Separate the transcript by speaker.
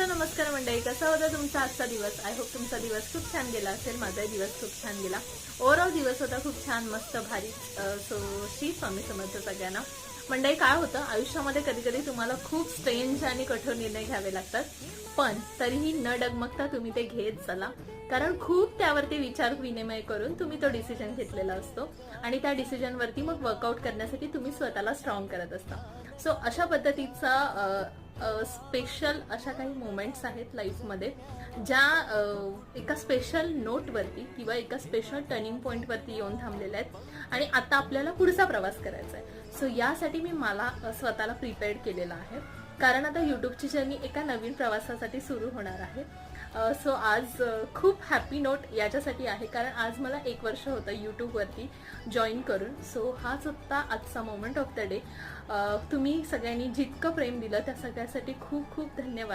Speaker 1: Hello नमस्कार मंडळी, कसा होता तुमचा आजचा दिवस? आय होप तुमचा दिवस खूप छान गेला असेल. माझाही दिवस खूप छान गेला. ओव्हरऑल दिवस होता खूप छान, मस्त, भारी. सो श्री स्वामी समर्थ सगळ्यांना. मंडळी, काय होतं आयुष्यामध्ये कधी कधी तुम्हाला खूप स्ट्रेंज आणि कठोर निर्णय घ्यावे लागतात, पण तरीही न डगमगता तुम्ही ते घेत चला, कारण खूप त्यावरती विचार विनिमय करून तुम्ही तो डिसिजन घेतलेला असतो आणि त्या डिसिजनवरती मग वर्कआउट करण्यासाठी तुम्ही स्वतःला स्ट्रॉंग करत असता. सो अशा पद्धतीचा स्पेशल अशा काही मोमेंट्स आहेत लाईफमध्ये, ज्या एका स्पेशल नोटवरती किंवा एका स्पेशल टर्निंग पॉईंटवरती येऊन थांबलेल्या आहेत आणि आता आपल्याला पुढचा प्रवास करायचा आहे. सो यासाठी मी मला स्वतःला प्रिपेअर्ड केलेलं आहे, कारण आता यूट्यूबची जर्नी एका नवीन प्रवासासाठी सुरू होणार आहे. सो आज खूप हॅपी नोट याच्यासाठी आहे, कारण आज मला 1 वर्ष होतं यूट्यूबवरती जॉईन करून. सो हाच होता आजचा मोमेंट ऑफ द डे. तुम्ही सगळ्यांनी जितकं प्रेम दिलं त्या सगळ्यासाठी खूप खूप धन्यवाद.